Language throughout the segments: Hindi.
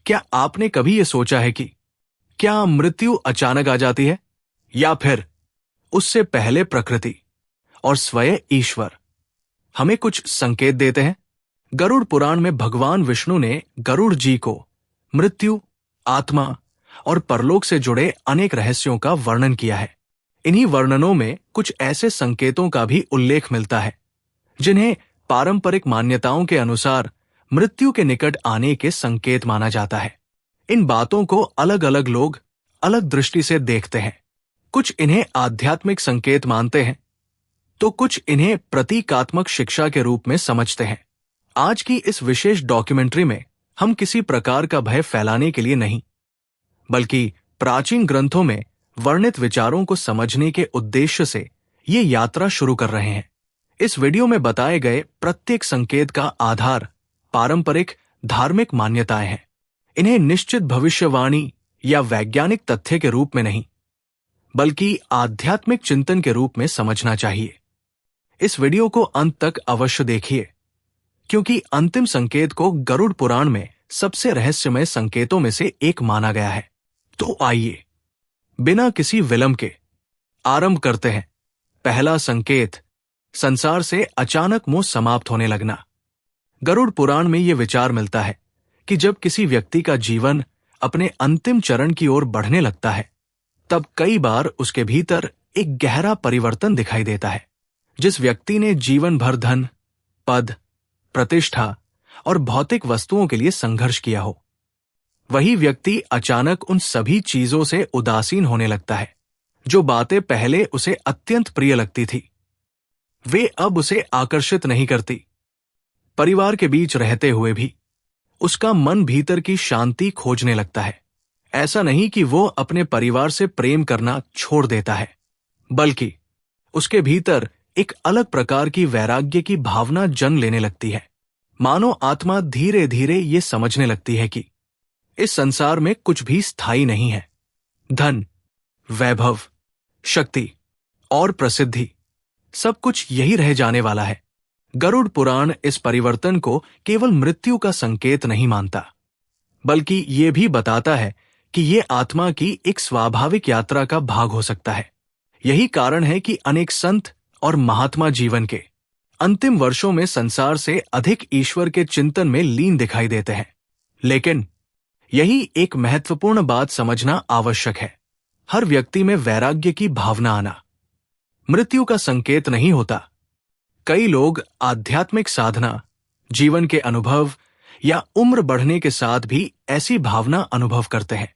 क्या आपने कभी ये सोचा है कि क्या मृत्यु अचानक आ जाती है, या फिर उससे पहले प्रकृति और स्वयं ईश्वर हमें कुछ संकेत देते हैं? गरुड़ पुराण में भगवान विष्णु ने गरुड़ जी को मृत्यु, आत्मा और परलोक से जुड़े अनेक रहस्यों का वर्णन किया है। इन्हीं वर्णनों में कुछ ऐसे संकेतों का भी उल्लेख मिलता है जिन्हें पारंपरिक मान्यताओं के अनुसार मृत्यु के निकट आने के संकेत माना जाता है। इन बातों को अलग अलग लोग अलग दृष्टि से देखते हैं। कुछ इन्हें आध्यात्मिक संकेत मानते हैं, तो कुछ इन्हें प्रतीकात्मक शिक्षा के रूप में समझते हैं। आज की इस विशेष डॉक्यूमेंट्री में हम किसी प्रकार का भय फैलाने के लिए नहीं, बल्कि प्राचीन ग्रंथों में वर्णित विचारों को समझने के उद्देश्य से ये यात्रा शुरू कर रहे हैं। इस वीडियो में बताए गए प्रत्येक संकेत का आधार पारंपरिक धार्मिक मान्यताएं हैं। इन्हें निश्चित भविष्यवाणी या वैज्ञानिक तथ्य के रूप में नहीं, बल्कि आध्यात्मिक चिंतन के रूप में समझना चाहिए। इस वीडियो को अंत तक अवश्य देखिए, क्योंकि अंतिम संकेत को गरुड़ पुराण में सबसे रहस्यमय संकेतों में से एक माना गया है। तो आइए बिना किसी विलंब के आरंभ करते हैं। पहला संकेत, संसार से अचानक मोह समाप्त होने लगना। गरुड़ पुराण में यह विचार मिलता है कि जब किसी व्यक्ति का जीवन अपने अंतिम चरण की ओर बढ़ने लगता है, तब कई बार उसके भीतर एक गहरा परिवर्तन दिखाई देता है। जिस व्यक्ति ने जीवन भर धन, पद, प्रतिष्ठा और भौतिक वस्तुओं के लिए संघर्ष किया हो, वही व्यक्ति अचानक उन सभी चीजों से उदासीन होने लगता है। जो बातें पहले उसे अत्यंत प्रिय लगती थी, वे अब उसे आकर्षित नहीं करती। परिवार के बीच रहते हुए भी उसका मन भीतर की शांति खोजने लगता है। ऐसा नहीं कि वो अपने परिवार से प्रेम करना छोड़ देता है, बल्कि उसके भीतर एक अलग प्रकार की वैराग्य की भावना जन्म लेने लगती है। मानो आत्मा धीरे धीरे ये समझने लगती है कि इस संसार में कुछ भी स्थायी नहीं है। धन, वैभव, शक्ति और प्रसिद्धि, सब कुछ यही रह जाने वाला है। गरुड़ पुराण इस परिवर्तन को केवल मृत्यु का संकेत नहीं मानता, बल्कि ये भी बताता है कि ये आत्मा की एक स्वाभाविक यात्रा का भाग हो सकता है। यही कारण है कि अनेक संत और महात्मा जीवन के अंतिम वर्षों में संसार से अधिक ईश्वर के चिंतन में लीन दिखाई देते हैं। लेकिन यही एक महत्वपूर्ण बात समझना आवश्यक है। हर व्यक्ति में वैराग्य की भावना आना मृत्यु का संकेत नहीं होता। कई लोग आध्यात्मिक साधना, जीवन के अनुभव या उम्र बढ़ने के साथ भी ऐसी भावना अनुभव करते हैं।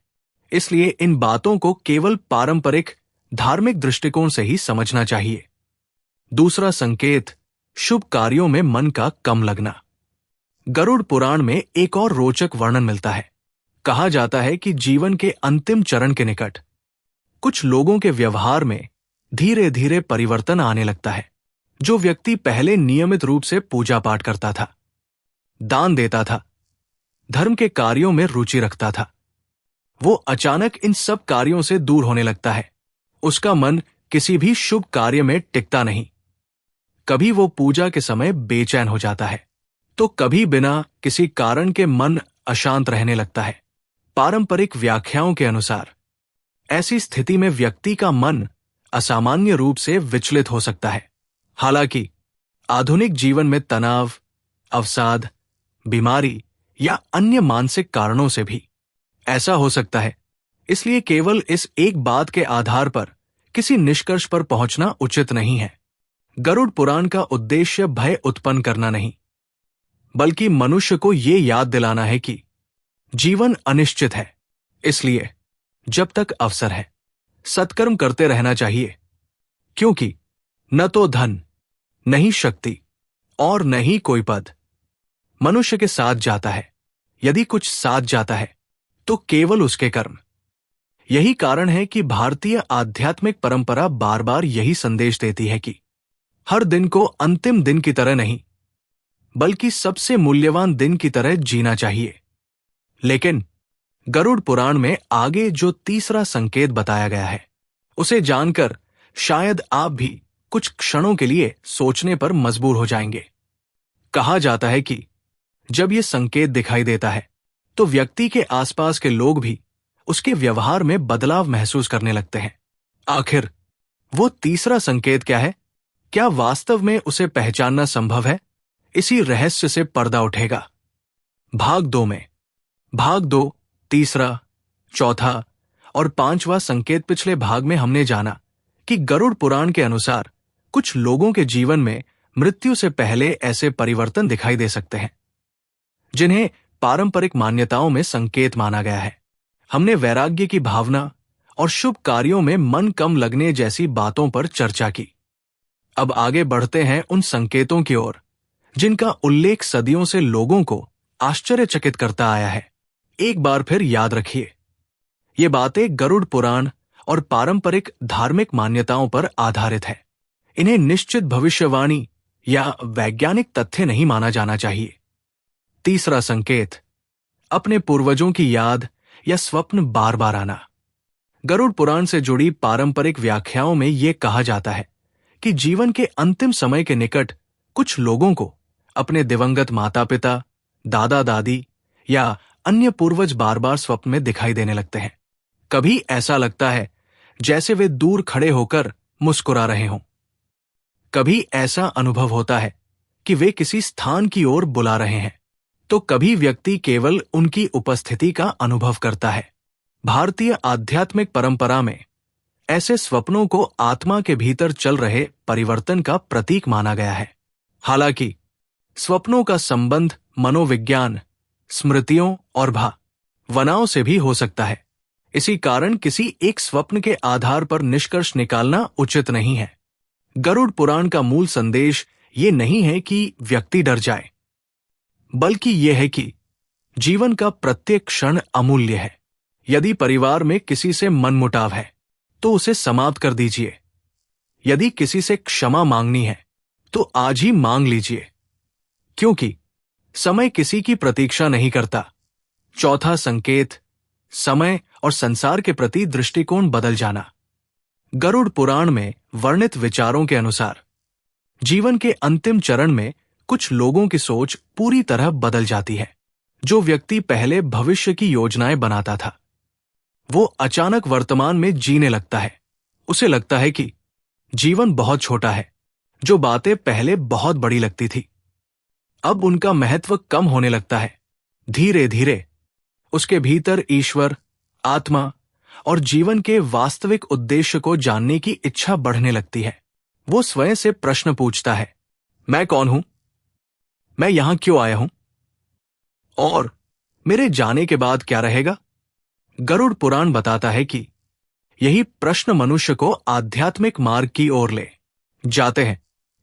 इसलिए इन बातों को केवल पारंपरिक धार्मिक दृष्टिकोण से ही समझना चाहिए। दूसरा संकेत, शुभ कार्यों में मन का कम लगना। गरुड़ पुराण में एक और रोचक वर्णन मिलता है। कहा जाता है कि जीवन के अंतिम चरण के निकट कुछ लोगों के व्यवहार में धीरे धीरे परिवर्तन आने लगता है। जो व्यक्ति पहले नियमित रूप से पूजा पाठ करता था, दान देता था, धर्म के कार्यों में रुचि रखता था, वो अचानक इन सब कार्यों से दूर होने लगता है। उसका मन किसी भी शुभ कार्य में टिकता नहीं। कभी वो पूजा के समय बेचैन हो जाता है, तो कभी बिना किसी कारण के मन अशांत रहने लगता है। पारंपरिक व्याख्याओं के अनुसार ऐसी स्थिति में व्यक्ति का मन असामान्य रूप से विचलित हो सकता है। हालांकि आधुनिक जीवन में तनाव, अवसाद, बीमारी या अन्य मानसिक कारणों से भी ऐसा हो सकता है। इसलिए केवल इस एक बात के आधार पर किसी निष्कर्ष पर पहुंचना उचित नहीं है। गरुड़ पुराण का उद्देश्य भय उत्पन्न करना नहीं, बल्कि मनुष्य को ये याद दिलाना है कि जीवन अनिश्चित है। इसलिए जब तक अवसर है, सत्कर्म करते रहना चाहिए, क्योंकि न तो धन, न ही शक्ति और न ही कोई पद मनुष्य के साथ जाता है। यदि कुछ साथ जाता है तो केवल उसके कर्म। यही कारण है कि भारतीय आध्यात्मिक परंपरा बार बार यही संदेश देती है कि हर दिन को अंतिम दिन की तरह नहीं, बल्कि सबसे मूल्यवान दिन की तरह जीना चाहिए। लेकिन गरुड़ पुराण में आगे जो तीसरा संकेत बताया गया है, उसे जानकर शायद आप भी कुछ क्षणों के लिए सोचने पर मजबूर हो जाएंगे। कहा जाता है कि जब यह संकेत दिखाई देता है, तो व्यक्ति के आसपास के लोग भी उसके व्यवहार में बदलाव महसूस करने लगते हैं। आखिर वो तीसरा संकेत क्या है? क्या वास्तव में उसे पहचानना संभव है? इसी रहस्य से पर्दा उठेगा। भाग 2 में भाग 2, तीसरा, चौथा और पांचवा संकेत पिछले भाग में हमने जाना कि गरुड़ पुराण के अनुसार कुछ लोगों के जीवन में मृत्यु से पहले ऐसे परिवर्तन दिखाई दे सकते हैं जिन्हें पारंपरिक मान्यताओं में संकेत माना गया है। हमने वैराग्य की भावना और शुभ कार्यों में मन कम लगने जैसी बातों पर चर्चा की। अब आगे बढ़ते हैं उन संकेतों की ओर जिनका उल्लेख सदियों से लोगों को आश्चर्यचकित करता आया है। एक बार फिर याद रखिए, ये बातें गरुड़ पुराण और पारंपरिक धार्मिक मान्यताओं पर आधारित है। इन्हें निश्चित भविष्यवाणी या वैज्ञानिक तथ्य नहीं माना जाना चाहिए। तीसरा संकेत, अपने पूर्वजों की याद या स्वप्न बार बार आना। गरुड़ पुराण से जुड़ी पारंपरिक व्याख्याओं में यह कहा जाता है कि जीवन के अंतिम समय के निकट कुछ लोगों को अपने दिवंगत माता पिता, दादा दादी या अन्य पूर्वज बार बार स्वप्न में दिखाई देने लगते हैं। कभी ऐसा लगता है जैसे वे दूर खड़े होकर मुस्कुरा रहे हों। कभी ऐसा अनुभव होता है कि वे किसी स्थान की ओर बुला रहे हैं, तो कभी व्यक्ति केवल उनकी उपस्थिति का अनुभव करता है। भारतीय आध्यात्मिक परंपरा में ऐसे स्वप्नों को आत्मा के भीतर चल रहे परिवर्तन का प्रतीक माना गया है। हालांकि स्वप्नों का संबंध मनोविज्ञान, स्मृतियों और भावनाओं से भी हो सकता है। इसी कारण किसी एक स्वप्न के आधार पर निष्कर्ष निकालना उचित नहीं है। गरुड़ पुराण का मूल संदेश ये नहीं है कि व्यक्ति डर जाए, बल्कि यह है कि जीवन का प्रत्येक क्षण अमूल्य है। यदि परिवार में किसी से मनमुटाव है तो उसे समाप्त कर दीजिए। यदि किसी से क्षमा मांगनी है तो आज ही मांग लीजिए, क्योंकि समय किसी की प्रतीक्षा नहीं करता। चौथा संकेत, समय और संसार के प्रति दृष्टिकोण बदल जाना। गरुड़ पुराण में वर्णित विचारों के अनुसार जीवन के अंतिम चरण में कुछ लोगों की सोच पूरी तरह बदल जाती है। जो व्यक्ति पहले भविष्य की योजनाएं बनाता था, वो अचानक वर्तमान में जीने लगता है। उसे लगता है कि जीवन बहुत छोटा है। जो बातें पहले बहुत बड़ी लगती थी, अब उनका महत्व कम होने लगता है। धीरे धीरे उसके भीतर ईश्वर, आत्मा और जीवन के वास्तविक उद्देश्य को जानने की इच्छा बढ़ने लगती है। वो स्वयं से प्रश्न पूछता है, मैं कौन हूं? मैं यहां क्यों आया हूं? और मेरे जाने के बाद क्या रहेगा? गरुड़ पुराण बताता है कि यही प्रश्न मनुष्य को आध्यात्मिक मार्ग की ओर ले जाते हैं।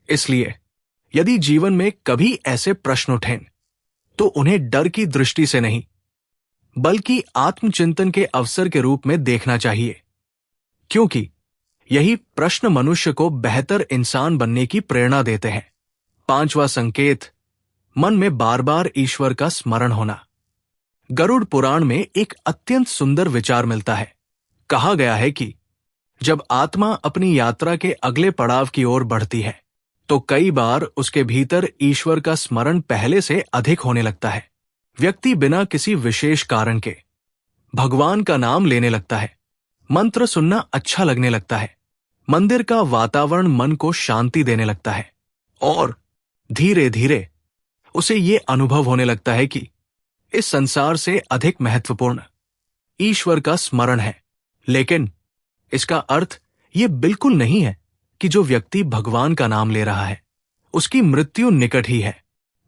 इसलिए यदि जीवन में कभी ऐसे प्रश्न उठें तो उन्हें डर की दृष्टि से नहीं, बल्कि आत्मचिंतन के अवसर के रूप में देखना चाहिए, क्योंकि यही प्रश्न मनुष्य को बेहतर इंसान बनने की प्रेरणा देते हैं। पांचवा संकेत, मन में बार बार ईश्वर का स्मरण होना। गरुड़ पुराण में एक अत्यंत सुंदर विचार मिलता है। कहा गया है कि जब आत्मा अपनी यात्रा के अगले पड़ाव की ओर बढ़ती है तो कई बार उसके भीतर ईश्वर का स्मरण पहले से अधिक होने लगता है। व्यक्ति बिना किसी विशेष कारण के भगवान का नाम लेने लगता है। मंत्र सुनना अच्छा लगने लगता है। मंदिर का वातावरण मन को शांति देने लगता है और धीरे धीरे उसे ये अनुभव होने लगता है कि इस संसार से अधिक महत्वपूर्ण ईश्वर का स्मरण है। लेकिन इसका अर्थ ये बिल्कुल नहीं है कि जो व्यक्ति भगवान का नाम ले रहा है उसकी मृत्यु निकट ही है।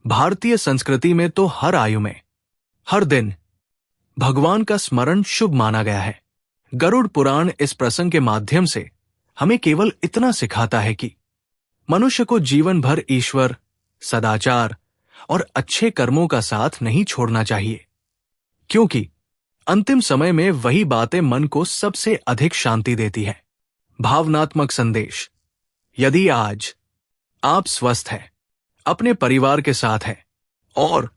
भारतीय संस्कृति में तो हर आयु में, हर दिन भगवान का स्मरण शुभ माना गया है। गरुड़ पुराण इस प्रसंग के माध्यम से हमें केवल इतना सिखाता है कि मनुष्य को जीवन भर ईश्वर, सदाचार और अच्छे कर्मों का साथ नहीं छोड़ना चाहिए, क्योंकि अंतिम समय में वही बातें मन को सबसे अधिक शांति देती है। भावनात्मक संदेश, यदि आज आप स्वस्थ हैं, अपने परिवार के साथ हैं और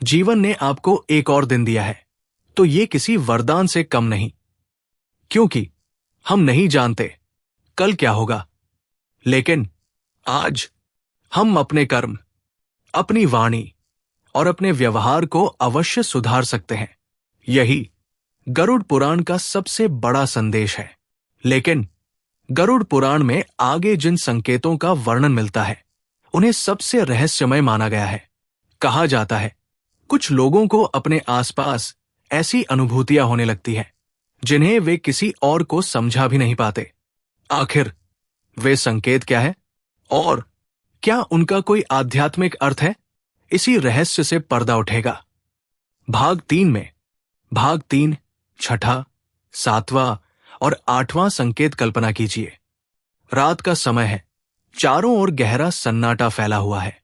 जीवन ने आपको एक और दिन दिया है, तो ये किसी वरदान से कम नहीं, क्योंकि हम नहीं जानते कल क्या होगा। लेकिन आज हम अपने कर्म, अपनी वाणी और अपने व्यवहार को अवश्य सुधार सकते हैं। यही गरुड़ पुराण का सबसे बड़ा संदेश है। लेकिन गरुड़ पुराण में आगे जिन संकेतों का वर्णन मिलता है उन्हें सबसे रहस्यमय माना गया है। कहा जाता है कुछ लोगों को अपने आसपास ऐसी अनुभूतियां होने लगती हैं जिन्हें वे किसी और को समझा भी नहीं पाते। आखिर वे संकेत क्या है और क्या उनका कोई आध्यात्मिक अर्थ है? इसी रहस्य से पर्दा उठेगा। भाग 3 में भाग 3, 6, 7वां और 8वां संकेत कल्पना कीजिए। रात का समय है, चारों ओर गहरा सन्नाटा फैला हुआ है,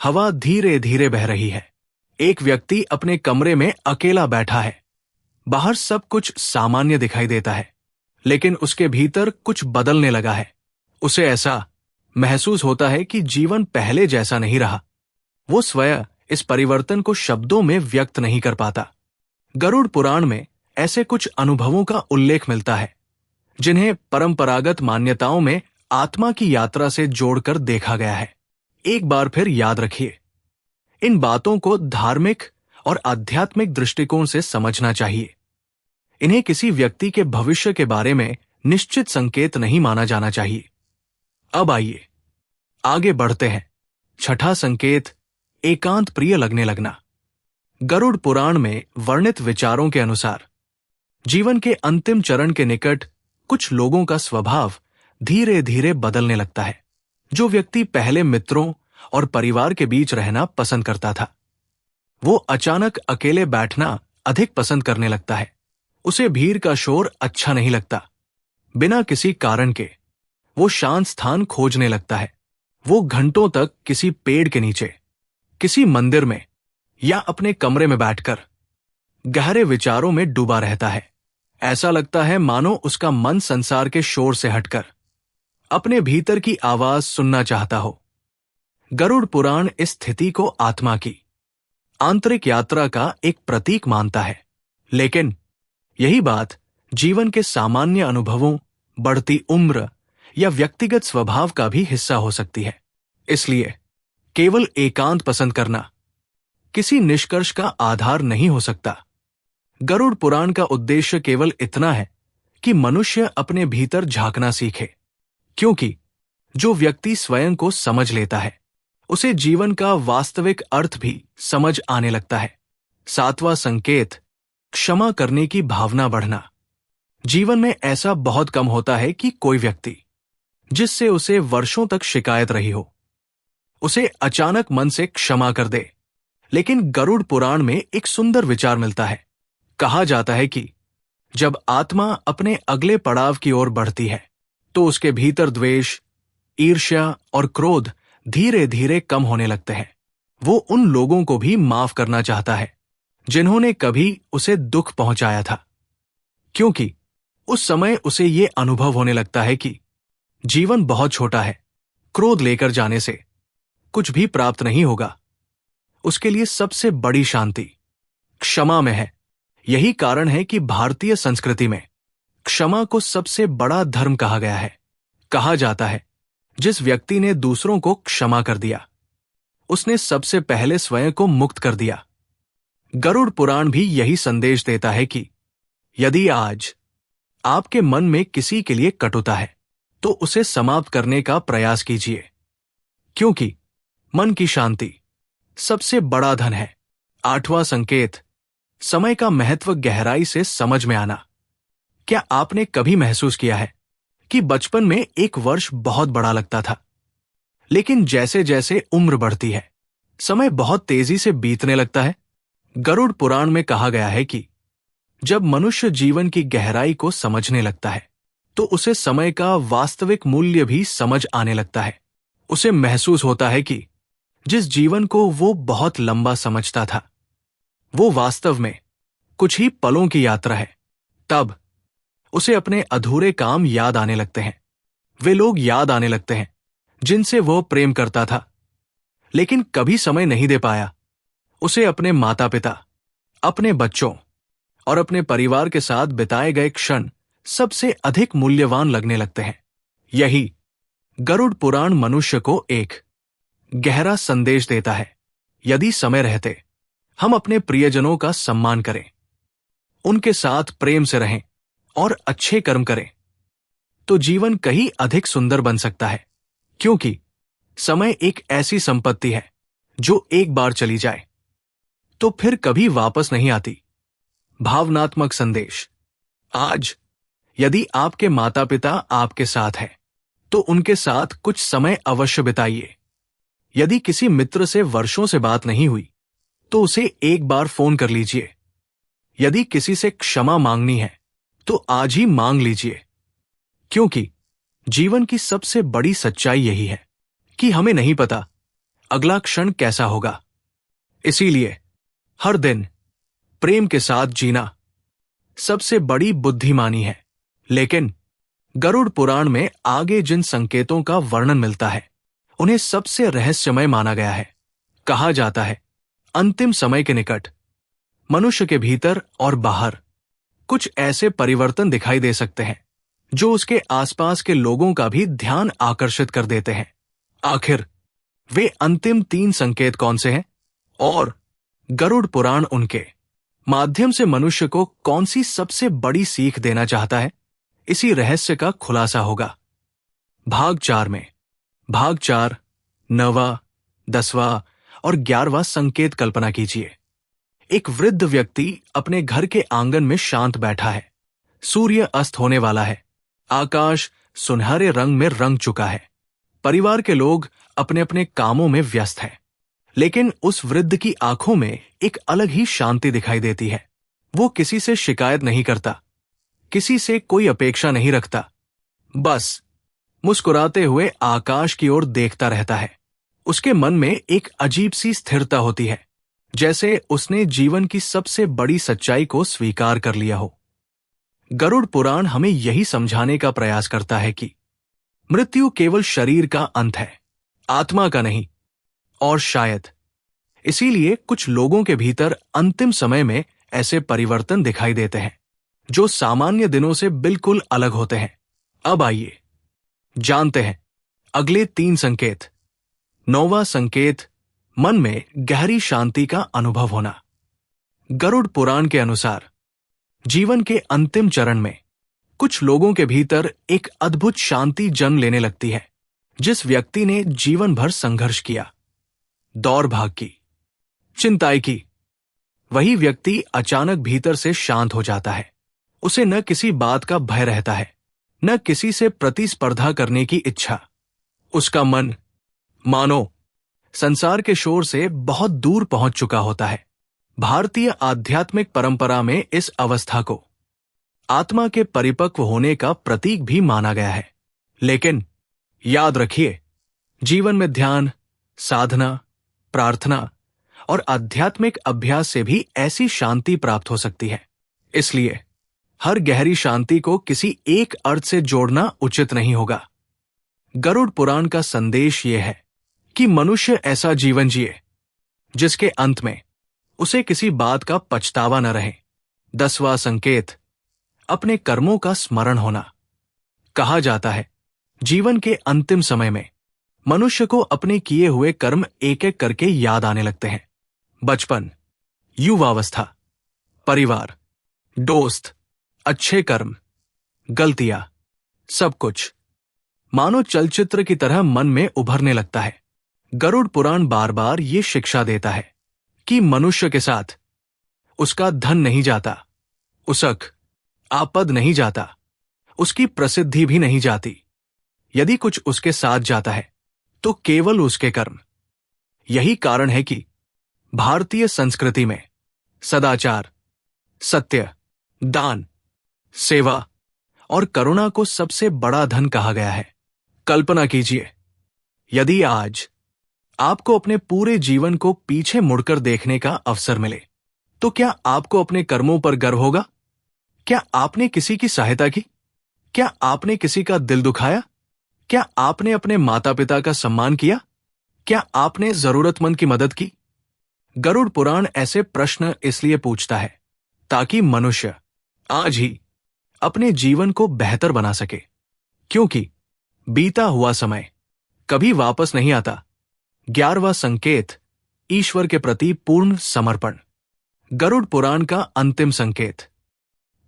हवा धीरे धीरे बह रही है। एक व्यक्ति अपने कमरे में अकेला बैठा है। बाहर सब कुछ सामान्य दिखाई देता है, लेकिन उसके भीतर कुछ बदलने लगा है। उसे ऐसा महसूस होता है कि जीवन पहले जैसा नहीं रहा। वो स्वयं इस परिवर्तन को शब्दों में व्यक्त नहीं कर पाता। गरुड़ पुराण में ऐसे कुछ अनुभवों का उल्लेख मिलता है जिन्हें परंपरागत मान्यताओं में आत्मा की यात्रा से जोड़कर देखा गया है। एक बार फिर याद रखिए, इन बातों को धार्मिक और आध्यात्मिक दृष्टिकोण से समझना चाहिए। इन्हें किसी व्यक्ति के भविष्य के बारे में निश्चित संकेत नहीं माना जाना चाहिए। अब आइए आगे बढ़ते हैं। 6ठा संकेत, एकांत प्रिय लगने लगना। गरुड़ पुराण में वर्णित विचारों के अनुसार जीवन के अंतिम चरण के निकट कुछ लोगों का स्वभाव धीरे धीरे बदलने लगता है। जो व्यक्ति पहले मित्रों और परिवार के बीच रहना पसंद करता था, वो अचानक अकेले बैठना अधिक पसंद करने लगता है। उसे भीड़ का शोर अच्छा नहीं लगता। बिना किसी कारण के वो शांत स्थान खोजने लगता है। वो घंटों तक किसी पेड़ के नीचे, किसी मंदिर में या अपने कमरे में बैठकर गहरे विचारों में डूबा रहता है। ऐसा लगता है मानो उसका मन संसार के शोर से हटकर अपने भीतर की आवाज सुनना चाहता हो। गरुड़ पुराण इस स्थिति को आत्मा की आंतरिक यात्रा का एक प्रतीक मानता है। लेकिन यही बात जीवन के सामान्य अनुभवों, बढ़ती उम्र या व्यक्तिगत स्वभाव का भी हिस्सा हो सकती है। इसलिए केवल एकांत पसंद करना किसी निष्कर्ष का आधार नहीं हो सकता। गरुड़ पुराण का उद्देश्य केवल इतना है कि मनुष्य अपने भीतर झांकना सीखे, क्योंकि जो व्यक्ति स्वयं को समझ लेता है उसे जीवन का वास्तविक अर्थ भी समझ आने लगता है। 7वां संकेत, क्षमा करने की भावना बढ़ना। जीवन में ऐसा बहुत कम होता है कि कोई व्यक्ति जिससे उसे वर्षों तक शिकायत रही हो उसे अचानक मन से क्षमा कर दे। लेकिन गरुड़ पुराण में एक सुंदर विचार मिलता है। कहा जाता है कि जब आत्मा अपने अगले पड़ाव की ओर बढ़ती है तो उसके भीतर द्वेष, ईर्ष्या और क्रोध धीरे धीरे कम होने लगते हैं। वो उन लोगों को भी माफ करना चाहता है जिन्होंने कभी उसे दुख पहुंचाया था, क्योंकि उस समय उसे ये अनुभव होने लगता है कि जीवन बहुत छोटा है। क्रोध लेकर जाने से कुछ भी प्राप्त नहीं होगा। उसके लिए सबसे बड़ी शांति क्षमा में है। यही कारण है कि भारतीय संस्कृति में क्षमा को सबसे बड़ा धर्म कहा गया है। कहा जाता है जिस व्यक्ति ने दूसरों को क्षमा कर दिया उसने सबसे पहले स्वयं को मुक्त कर दिया। गरुड़ पुराण भी यही संदेश देता है कि यदि आज आपके मन में किसी के लिए कटुता है तो उसे समाप्त करने का प्रयास कीजिए, क्योंकि मन की शांति सबसे बड़ा धन है। 8वां संकेत, समय का महत्व गहराई से समझ में आना। क्या आपने कभी महसूस किया है कि बचपन में एक वर्ष बहुत बड़ा लगता था, लेकिन जैसे जैसे उम्र बढ़ती है समय बहुत तेजी से बीतने लगता है? गरुड़ पुराण में कहा गया है कि जब मनुष्य जीवन की गहराई को समझने लगता है तो उसे समय का वास्तविक मूल्य भी समझ आने लगता है। उसे महसूस होता है कि जिस जीवन को वो बहुत लंबा समझता था वो वास्तव में कुछ ही पलों की यात्रा है। तब उसे अपने अधूरे काम याद आने लगते हैं। वे लोग याद आने लगते हैं जिनसे वो प्रेम करता था लेकिन कभी समय नहीं दे पाया। उसे अपने माता पिता, अपने बच्चों और अपने परिवार के साथ बिताए गए क्षण सबसे अधिक मूल्यवान लगने लगते हैं। यही गरुड़ पुराण मनुष्य को एक गहरा संदेश देता है। यदि समय रहते हम अपने प्रियजनों का सम्मान करें, उनके साथ प्रेम से रहें और अच्छे कर्म करें, तो जीवन कहीं अधिक सुंदर बन सकता है। क्योंकि समय एक ऐसी संपत्ति है जो एक बार चली जाए तो फिर कभी वापस नहीं आती। भावनात्मक संदेश। आज यदि आपके माता पिता आपके साथ हैं, तो उनके साथ कुछ समय अवश्य बिताइए। यदि किसी मित्र से वर्षों से बात नहीं हुई, तो उसे एक बार फोन कर लीजिए। यदि किसी से क्षमा मांगनी है, तो आज ही मांग लीजिए। क्योंकि जीवन की सबसे बड़ी सच्चाई यही है कि हमें नहीं पता अगला क्षण कैसा होगा। इसीलिए हर दिन प्रेम के साथ जीना सबसे बड़ी बुद्धिमानी है। लेकिन गरुड़ पुराण में आगे जिन संकेतों का वर्णन मिलता है, उन्हें सबसे रहस्यमय माना गया है। कहा जाता है, अंतिम समय के निकट मनुष्य के भीतर और बाहर कुछ ऐसे परिवर्तन दिखाई दे सकते हैं जो उसके आसपास के लोगों का भी ध्यान आकर्षित कर देते हैं। आखिर वे अंतिम 3 संकेत कौन से हैं और गरुड़ पुराण उनके माध्यम से मनुष्य को कौन सी सबसे बड़ी सीख देना चाहता है, इसी रहस्य का खुलासा होगा भाग 4 में। भाग 4, 9वां, 10वां और 11वां संकेत कल्पना कीजिए। एक वृद्ध व्यक्ति अपने घर के आंगन में शांत बैठा है। सूर्य अस्त होने वाला है। आकाश सुनहरे रंग में रंग चुका है। परिवार के लोग अपने अपने कामों में व्यस्त हैं। लेकिन उस वृद्ध की आंखों में एक अलग ही शांति दिखाई देती है। वो किसी से शिकायत नहीं करता, किसी से कोई अपेक्षा नहीं रखता, बस मुस्कुराते हुए आकाश की ओर देखता रहता है। उसके मन में एक अजीब सी स्थिरता होती है, जैसे उसने जीवन की सबसे बड़ी सच्चाई को स्वीकार कर लिया हो। गरुड़ पुराण हमें यही समझाने का प्रयास करता है कि मृत्यु केवल शरीर का अंत है, आत्मा का नहीं। और शायद इसीलिए कुछ लोगों के भीतर अंतिम समय में ऐसे परिवर्तन दिखाई देते हैं जो सामान्य दिनों से बिल्कुल अलग होते हैं। अब आइए जानते हैं अगले 3 संकेत। 9वां संकेत, मन में गहरी शांति का अनुभव होना। गरुड़ पुराण के अनुसार जीवन के अंतिम चरण में कुछ लोगों के भीतर एक अद्भुत शांति जन्म लेने लगती है। जिस व्यक्ति ने जीवन भर संघर्ष किया, दौड़ भाग की, चिंताएं की, वही व्यक्ति अचानक भीतर से शांत हो जाता है। उसे न किसी बात का भय रहता है, न किसी से प्रतिस्पर्धा करने की इच्छा। उसका मन मानो संसार के शोर से बहुत दूर पहुंच चुका होता है। भारतीय आध्यात्मिक परंपरा में इस अवस्था को आत्मा के परिपक्व होने का प्रतीक भी माना गया है। लेकिन याद रखिए, जीवन में ध्यान, साधना, प्रार्थना और आध्यात्मिक अभ्यास से भी ऐसी शांति प्राप्त हो सकती है। इसलिए हर गहरी शांति को किसी एक अर्थ से जोड़ना उचित नहीं होगा। गरुड़ पुराण का संदेश यह है कि मनुष्य ऐसा जीवन जिए जिसके अंत में उसे किसी बात का पछतावा न रहे। 10वां संकेत, अपने कर्मों का स्मरण होना। कहा जाता है, जीवन के अंतिम समय में मनुष्य को अपने किए हुए कर्म एक एक करके याद आने लगते हैं। बचपन, युवावस्था, परिवार, दोस्त, अच्छे कर्म, गलतियां, सब कुछ मानो चलचित्र की तरह मन में उभरने लगता है। गरुड़ पुराण बार बार ये शिक्षा देता है कि मनुष्य के साथ उसका धन नहीं जाता, उसक आपद नहीं जाता, उसकी प्रसिद्धि भी नहीं जाती। यदि कुछ उसके साथ जाता है तो केवल उसके कर्म। यही कारण है कि भारतीय संस्कृति में सदाचार, सत्य, दान, सेवा और करुणा को सबसे बड़ा धन कहा गया है। कल्पना कीजिए, यदि आज आपको अपने पूरे जीवन को पीछे मुड़कर देखने का अवसर मिले, तो क्या आपको अपने कर्मों पर गर्व होगा? क्या आपने किसी की सहायता की? क्या आपने किसी का दिल दुखाया? क्या आपने अपने माता पिता का सम्मान किया? क्या आपने जरूरतमंद की मदद की? गरुड़ पुराण ऐसे प्रश्न इसलिए पूछता है ताकि मनुष्य आज ही अपने जीवन को बेहतर बना सके, क्योंकि बीता हुआ समय कभी वापस नहीं आता। 11वां संकेत, ईश्वर के प्रति पूर्ण समर्पण। गरुड़ पुराण का अंतिम संकेत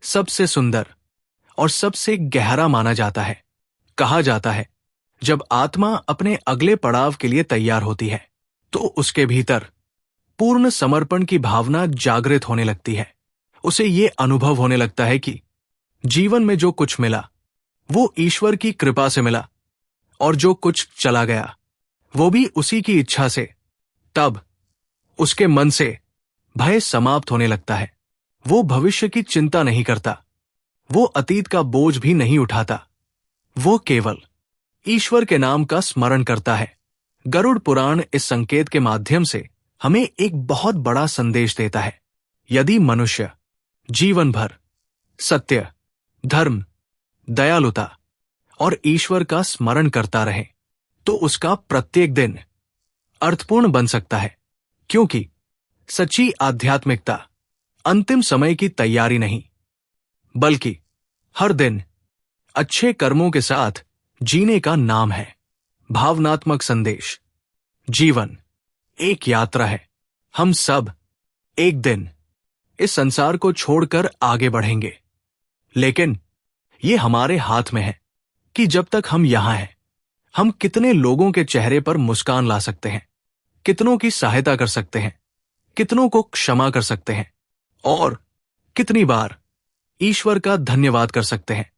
सबसे सुंदर और सबसे गहरा माना जाता है। कहा जाता है, जब आत्मा अपने अगले पड़ाव के लिए तैयार होती है तो उसके भीतर पूर्ण समर्पण की भावना जागृत होने लगती है। उसे ये अनुभव होने लगता है कि जीवन में जो कुछ मिला वो ईश्वर की कृपा से मिला, और जो कुछ चला गया वो भी उसी की इच्छा से। तब उसके मन से भय समाप्त होने लगता है। वो भविष्य की चिंता नहीं करता, वो अतीत का बोझ भी नहीं उठाता। वो केवल ईश्वर के नाम का स्मरण करता है। गरुड़ पुराण इस संकेत के माध्यम से हमें एक बहुत बड़ा संदेश देता है। यदि मनुष्य जीवन भर सत्य, धर्म, दयालुता और ईश्वर का स्मरण करता रहे तो उसका प्रत्येक दिन अर्थपूर्ण बन सकता है, क्योंकि सच्ची आध्यात्मिकता अंतिम समय की तैयारी नहीं, बल्कि हर दिन अच्छे कर्मों के साथ जीने का नाम है। भावनात्मक संदेश। जीवन एक यात्रा है। हम सब एक दिन इस संसार को छोड़कर आगे बढ़ेंगे, लेकिन ये हमारे हाथ में है कि जब तक हम यहां हैं हम कितने लोगों के चेहरे पर मुस्कान ला सकते हैं, कितनों की सहायता कर सकते हैं, कितनों को क्षमा कर सकते हैं, और कितनी बार ईश्वर का धन्यवाद कर सकते हैं।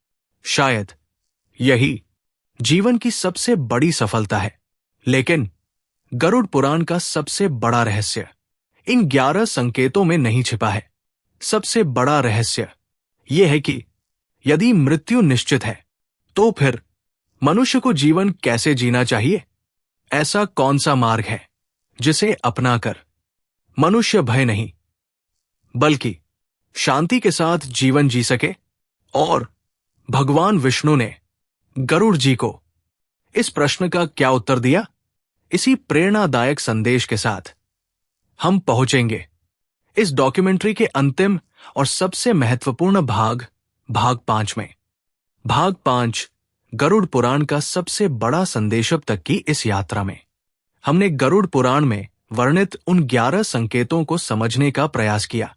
शायद यही जीवन की सबसे बड़ी सफलता है। लेकिन गरुड़ पुराण का सबसे बड़ा रहस्य इन 11 संकेतों में नहीं छिपा है। सबसे बड़ा रहस्य यह है कि यदि मृत्यु निश्चित है तो फिर मनुष्य को जीवन कैसे जीना चाहिए। ऐसा कौन सा मार्ग है जिसे अपनाकर मनुष्य भय नहीं बल्कि शांति के साथ जीवन जी सके। और भगवान विष्णु ने गरुड़ जी को इस प्रश्न का क्या उत्तर दिया, इसी प्रेरणादायक संदेश के साथ हम पहुंचेंगे इस डॉक्यूमेंट्री के अंतिम और सबसे महत्वपूर्ण भाग 5 में। भाग 5 गरुड़ पुराण का सबसे बड़ा संदेश अब तक की इस यात्रा में हमने गरुड़ पुराण में वर्णित उन 11 संकेतों को समझने का प्रयास किया,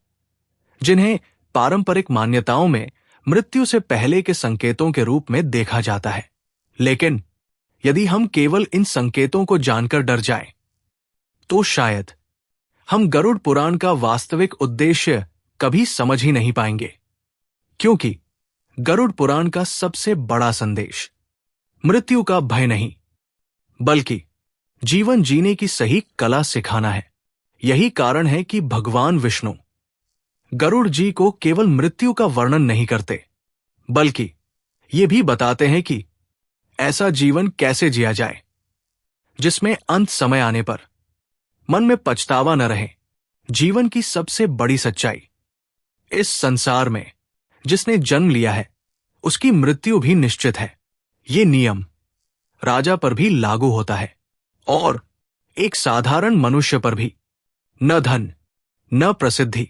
जिन्हें पारंपरिक मान्यताओं में मृत्यु से पहले के संकेतों के रूप में देखा जाता है। लेकिन यदि हम केवल इन संकेतों को जानकर डर जाएं, तो शायद हम गरुड़ पुराण का वास्तविक उद्देश्य कभी समझ ही नहीं पाएंगे। क्योंकि गरुड़ पुराण का सबसे बड़ा संदेश मृत्यु का भय नहीं, बल्कि जीवन जीने की सही कला सिखाना है। यही कारण है कि भगवान विष्णु गरुड़ जी को केवल मृत्यु का वर्णन नहीं करते, बल्कि ये भी बताते हैं कि ऐसा जीवन कैसे जिया जाए जिसमें अंत समय आने पर मन में पछतावा न रहे। जीवन की सबसे बड़ी सच्चाई, इस संसार में जिसने जन्म लिया है उसकी मृत्यु भी निश्चित है। ये नियम राजा पर भी लागू होता है और एक साधारण मनुष्य पर भी। न धन, न प्रसिद्धि,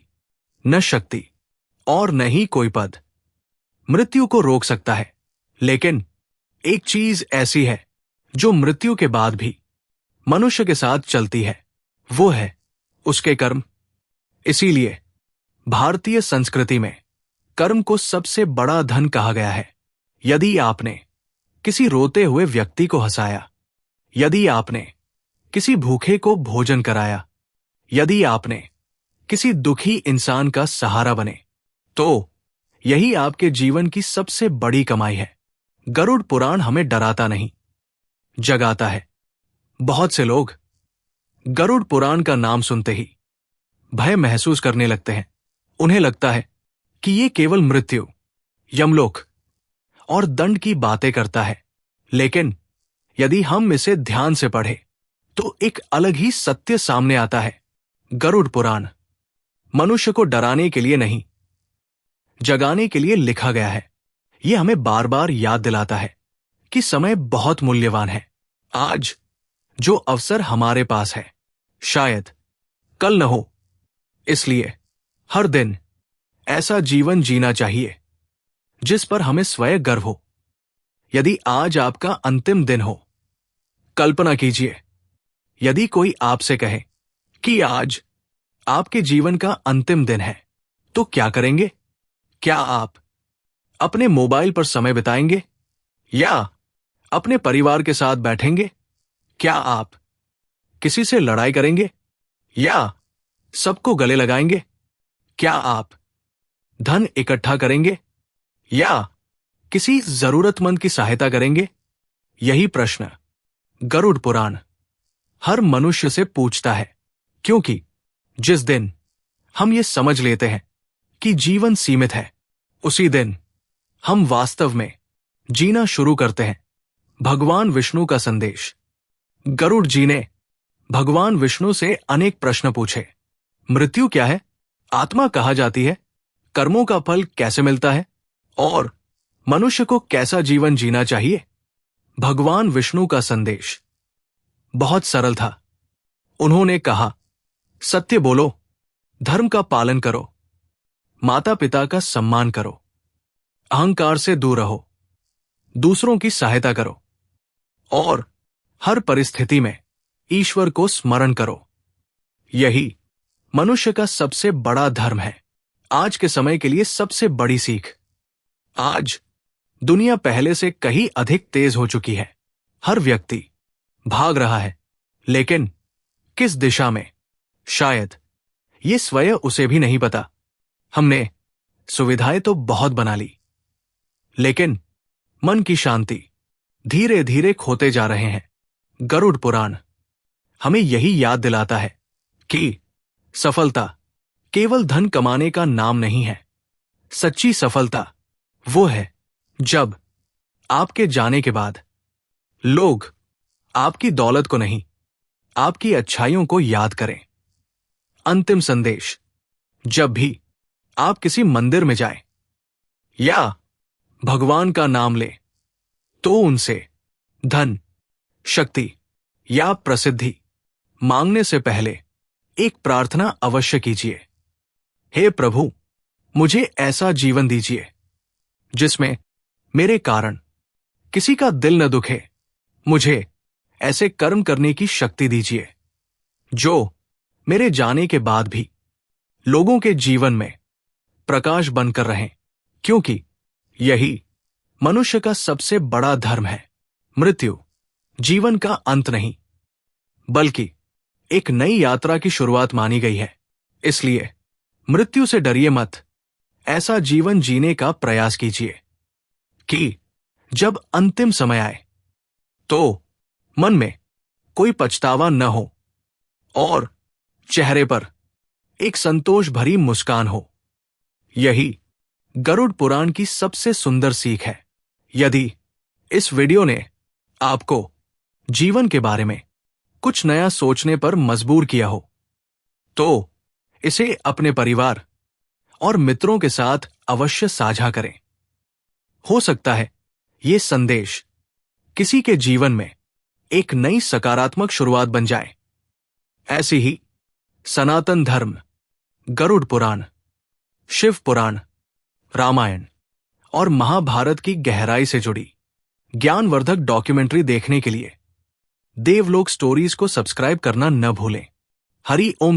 न शक्ति और न ही कोई पद मृत्यु को रोक सकता है। लेकिन एक चीज ऐसी है जो मृत्यु के बाद भी मनुष्य के साथ चलती है, वो है उसके कर्म। इसीलिए भारतीय संस्कृति में कर्म को सबसे बड़ा धन कहा गया है। यदि आपने किसी रोते हुए व्यक्ति को हंसाया, यदि आपने किसी भूखे को भोजन कराया, यदि आपने किसी दुखी इंसान का सहारा बने, तो यही आपके जीवन की सबसे बड़ी कमाई है। गरुड़ पुराण हमें डराता नहीं, जगाता है। बहुत से लोग गरुड़ पुराण का नाम सुनते ही भय महसूस करने लगते हैं। उन्हें लगता है कि ये केवल मृत्यु, यमलोक और दंड की बातें करता है। लेकिन यदि हम इसे ध्यान से पढ़ें तो एक अलग ही सत्य सामने आता है। गरुड़ पुराण मनुष्य को डराने के लिए नहीं, जगाने के लिए लिखा गया है। यह हमें बार बार याद दिलाता है कि समय बहुत मूल्यवान है। आज जो अवसर हमारे पास है शायद कल न हो। इसलिए हर दिन ऐसा जीवन जीना चाहिए जिस पर हमें स्वयं गर्व हो। यदि आज आपका अंतिम दिन हो, कल्पना कीजिए यदि कोई आपसे कहे कि आज आपके जीवन का अंतिम दिन है, तो क्या करेंगे? क्या आप अपने मोबाइल पर समय बिताएंगे या अपने परिवार के साथ बैठेंगे? क्या आप किसी से लड़ाई करेंगे या सबको गले लगाएंगे? क्या आप धन इकट्ठा करेंगे या किसी जरूरतमंद की सहायता करेंगे? यही प्रश्न गरुड़ पुराण हर मनुष्य से पूछता है, क्योंकि जिस दिन हम ये समझ लेते हैं कि जीवन सीमित है, उसी दिन हम वास्तव में जीना शुरू करते हैं। भगवान विष्णु का संदेश। गरुड़ जी ने भगवान विष्णु से अनेक प्रश्न पूछे। मृत्यु क्या है? आत्मा कहा जाती है? कर्मों का फल कैसे मिलता है? और मनुष्य को कैसा जीवन जीना चाहिए? भगवान विष्णु का संदेश बहुत सरल था। उन्होंने कहा, सत्य बोलो, धर्म का पालन करो, माता पिता का सम्मान करो, अहंकार से दूर रहो, दूसरों की सहायता करो और हर परिस्थिति में ईश्वर को स्मरण करो। यही मनुष्य का सबसे बड़ा धर्म है। आज के समय के लिए सबसे बड़ी सीख। आज दुनिया पहले से कहीं अधिक तेज हो चुकी है। हर व्यक्ति भाग रहा है, लेकिन किस दिशा में? शायद ये स्वयं उसे भी नहीं पता। हमने सुविधाएं तो बहुत बना ली, लेकिन मन की शांति धीरे धीरे खोते जा रहे हैं। गरुड़ पुराण हमें यही याद दिलाता है कि सफलता केवल धन कमाने का नाम नहीं है। सच्ची सफलता वो है जब आपके जाने के बाद लोग आपकी दौलत को नहीं, आपकी अच्छाइयों को याद करें। अंतिम संदेश। जब भी आप किसी मंदिर में जाएं या भगवान का नाम लें, तो उनसे धन, शक्ति या प्रसिद्धि मांगने से पहले एक प्रार्थना अवश्य कीजिए। हे प्रभु, मुझे ऐसा जीवन दीजिए जिसमें मेरे कारण किसी का दिल न दुखे। मुझे ऐसे कर्म करने की शक्ति दीजिए जो मेरे जाने के बाद भी लोगों के जीवन में प्रकाश बनकर रहें, क्योंकि यही मनुष्य का सबसे बड़ा धर्म है। मृत्यु जीवन का अंत नहीं, बल्कि एक नई यात्रा की शुरुआत मानी गई है। इसलिए मृत्यु से डरिए मत। ऐसा जीवन जीने का प्रयास कीजिए कि जब अंतिम समय आए तो मन में कोई पछतावा न हो और चेहरे पर एक संतोष भरी मुस्कान हो। यही गरुड़ पुराण की सबसे सुंदर सीख है। यदि इस वीडियो ने आपको जीवन के बारे में कुछ नया सोचने पर मजबूर किया हो, तो इसे अपने परिवार और मित्रों के साथ अवश्य साझा करें। हो सकता है ये संदेश किसी के जीवन में एक नई सकारात्मक शुरुआत बन जाए। ऐसी ही सनातन धर्म, गरुड़ पुराण, शिव पुराण, रामायण और महाभारत की गहराई से जुड़ी ज्ञानवर्धक डॉक्यूमेंट्री देखने के लिए देवलोक स्टोरीज को सब्सक्राइब करना न भूलें। हरि ओम।